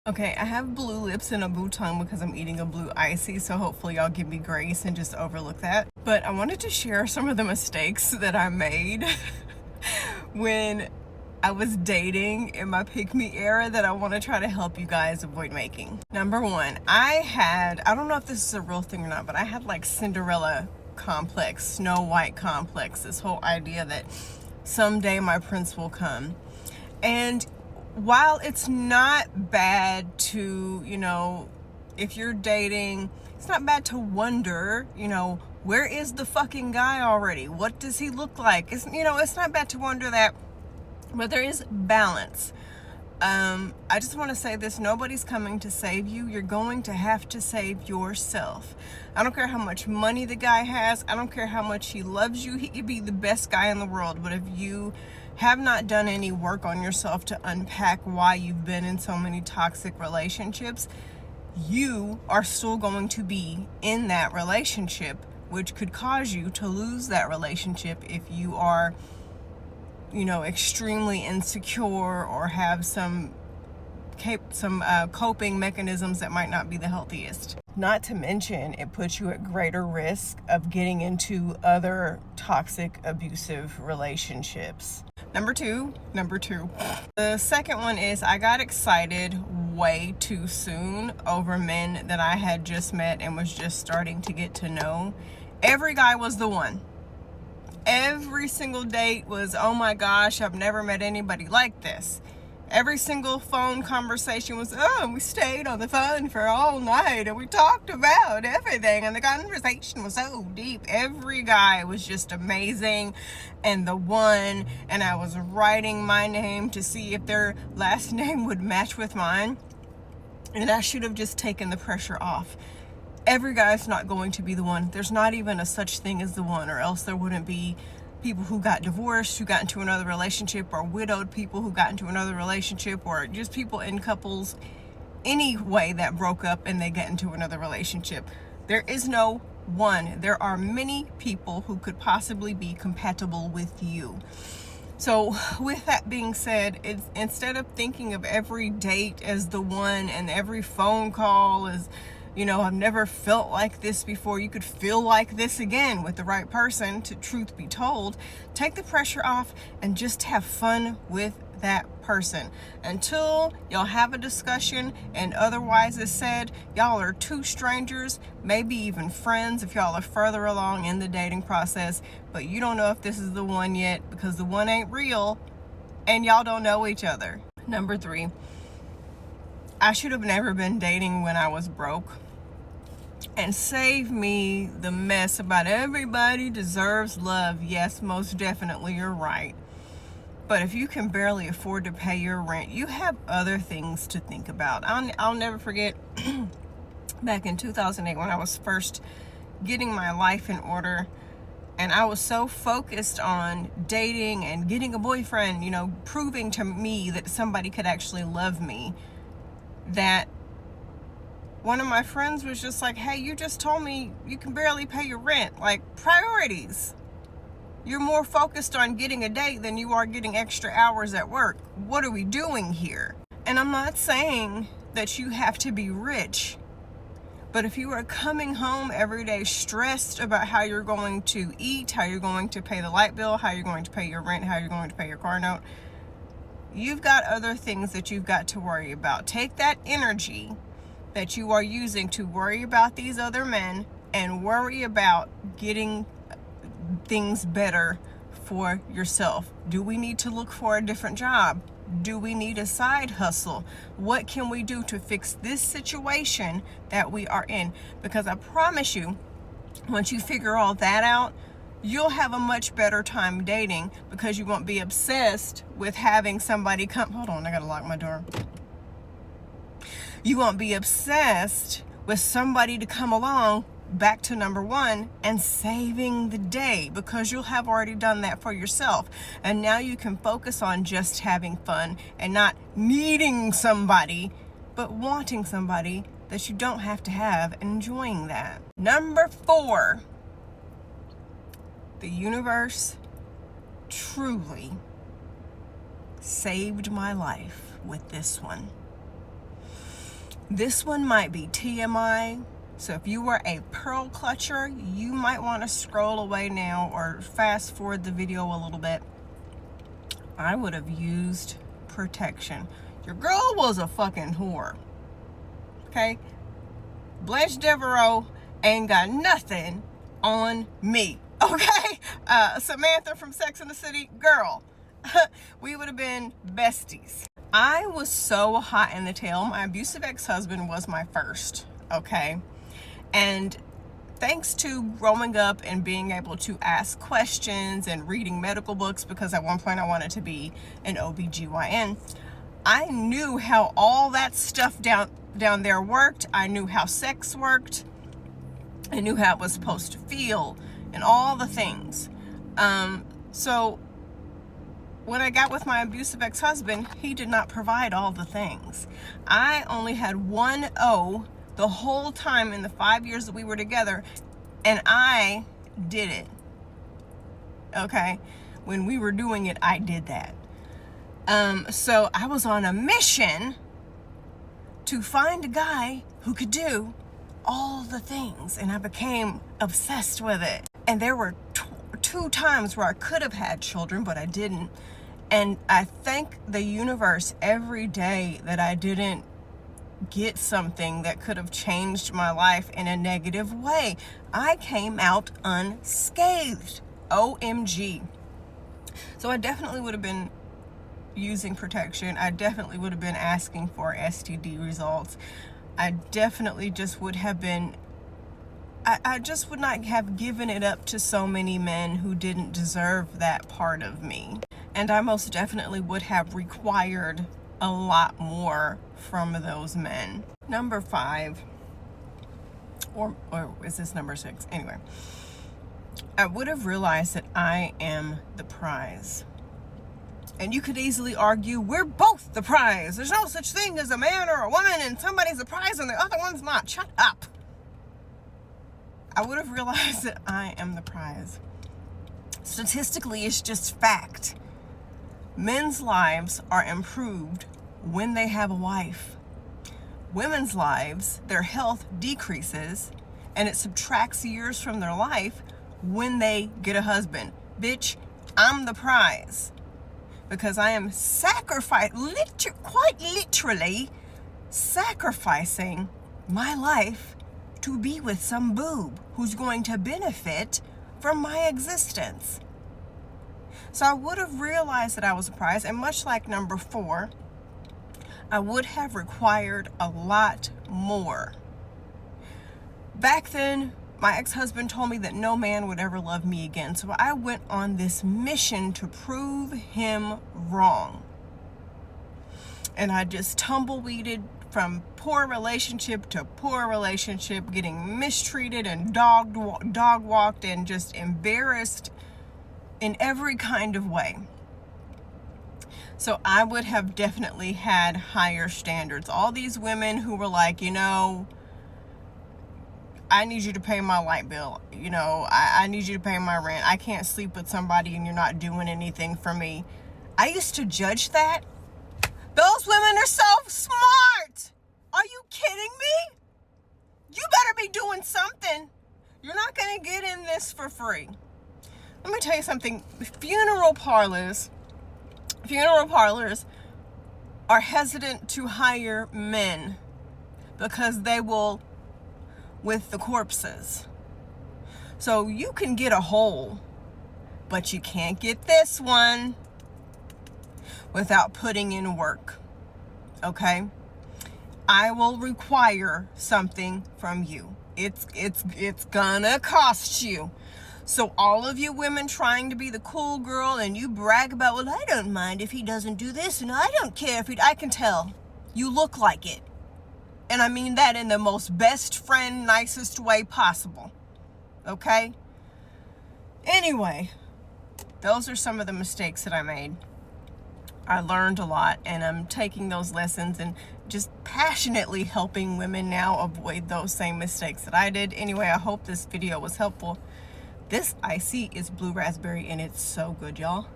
Okay, I have blue lips and a blue tongue because I'm eating a blue icy, so hopefully y'all give me grace and just overlook that. But I wanted to share some of the mistakes that I made when I was dating in my pick-me era that I want to try to help you guys avoid making. Number one, I don't know if this is a real thing or not, but I had like Cinderella complex, Snow White complex, this whole idea that someday my prince will come. And while it's not bad to, if you're dating, it's not bad to wonder, where is the fucking guy already? What does he look like? It's not bad to wonder that, but there is balance. I just want to say this: nobody's coming to save you. You're going to have to save yourself. I don't care how much money the guy has. I don't care how much he loves you. He could be the best guy in the world, but if you have not done any work on yourself to unpack why you've been in so many toxic relationships, you are still going to be in that relationship, which could cause you to lose that relationship if you are extremely insecure or have some coping mechanisms that might not be the healthiest. Not to mention, it puts you at greater risk of getting into other toxic, abusive relationships. Number two. The second one is I got excited way too soon over men that I had just met and was just starting to get to know. Every guy was the one. Every single date was, oh my gosh, I've never met anybody like this. Every single phone conversation was, oh, we stayed on the phone for all night and we talked about everything and the conversation was so deep. Every guy was just amazing and the one, and I was writing my name to see if their last name would match with mine, and I should have just taken the pressure off. Every guy's not going to be the one. There's not even a such thing as the one, or else there wouldn't be people who got divorced, who got into another relationship, or widowed people who got into another relationship, or just people in couples anyway that broke up and they get into another relationship. There is no one. There are many people who could possibly be compatible with you. So with that being said, instead of thinking of every date as the one and every phone call as, I've never felt like this before. You could feel like this again with the right person, to truth be told. Take the pressure off and just have fun with that person until y'all have a discussion and otherwise is said. Y'all are two strangers, maybe even friends if y'all are further along in the dating process, but you don't know if this is the one yet because the one ain't real and y'all don't know each other. Number three, I should have never been dating when I was broke. And save me the mess about everybody deserves love. Yes, most definitely, you're right. But if you can barely afford to pay your rent, you have other things to think about. I'll never forget back in 2008 when I was first getting my life in order, and I was so focused on dating and getting a boyfriend, proving to me that somebody could actually love me, that one of my friends was just like, hey, you just told me you can barely pay your rent. Like, priorities. You're more focused on getting a date than you are getting extra hours at work. What are we doing here? And I'm not saying that you have to be rich, but if you are coming home every day stressed about how you're going to eat, how you're going to pay the light bill, how you're going to pay your rent, how you're going to pay your car note, you've got other things that you've got to worry about. Take that energy that you are using to worry about these other men and worry about getting things better for yourself. Do we need to look for a different job? Do we need a side hustle? What can we do to fix this situation that we are in? Because I promise you, once you figure all that out, you'll have a much better time dating because you won't be obsessed with having somebody come. Hold on, I gotta lock my door. You won't be obsessed with somebody to come along, back to number one, and saving the day, because you'll have already done that for yourself. And now you can focus on just having fun and not needing somebody, but wanting somebody that you don't have to have and enjoying that. Number four, the universe truly saved my life with this one. This one might be TMI. So if you were a pearl clutcher, you might want to scroll away now or fast forward the video a little bit. I would have used protection. Your girl was a fucking whore. Okay? Blanche Devereaux ain't got nothing on me. Okay? Samantha from Sex and the City, girl. We would have been besties. I was so hot in the tail. My abusive ex-husband was my first. Okay? And thanks to growing up and being able to ask questions and reading medical books, because at one point I wanted to be an OBGYN, I knew how all that stuff down there worked. I knew how sex worked. I knew how it was supposed to feel and all the things. So when I got with my abusive ex-husband, he did not provide all the things. I only had one O the whole time in the 5 years that we were together, and I did it. Okay? When we were doing it, I did that. So I was on a mission to find a guy who could do all the things, and I became obsessed with it. And there were two times where I could have had children, but I didn't. And I thank the universe every day that I didn't get something that could have changed my life in a negative way. I came out unscathed. OMG. So I definitely would have been using protection. I definitely would have been asking for STD results. I definitely just would have been, I just would not have given it up to so many men who didn't deserve that part of me. And I most definitely would have required a lot more from those men. Number 5, or is this number 6? Anyway, I would have realized that I am the prize. And you could easily argue we're both the prize. There's no such thing as a man or a woman and somebody's the prize and the other one's not. Shut up. I would have realized that I am the prize. Statistically, it's just fact. Men's lives are improved when they have a wife. Women's lives, their health decreases, and it subtracts years from their life when they get a husband. Bitch, I'm the prize. Because I am quite literally sacrificing my life to be with some boob who's going to benefit from my existence. So I would have realized that I was a prize, and much like number 4, I would have required a lot more. Back then, my ex-husband told me that no man would ever love me again, so I went on this mission to prove him wrong. And I just tumbleweeded from poor relationship to poor relationship, getting mistreated and dog walked and just embarrassed in every kind of way. So I would have definitely had higher standards. All these women who were like, I need you to pay my light bill. I need you to pay my rent. I can't sleep with somebody and you're not doing anything for me. I used to judge that. Those women are so smart. Are you kidding me? You better be doing something. You're not going to get in this for free. Let me tell you something. Funeral parlors are hesitant to hire men because they will with the corpses. So you can get a hole, but you can't get this one without putting in work. Okay? I will require something from you. It's gonna cost you. So all of you women trying to be the cool girl and you brag about, well, I don't mind if he doesn't do this and I don't care if I can tell. You look like it. And I mean that in the most best friend, nicest way possible. Okay? Anyway, those are some of the mistakes that I made. I learned a lot, and I'm taking those lessons and just passionately helping women now avoid those same mistakes that I did. Anyway, I hope this video was helpful. This icy is blue raspberry, and it's so good, y'all.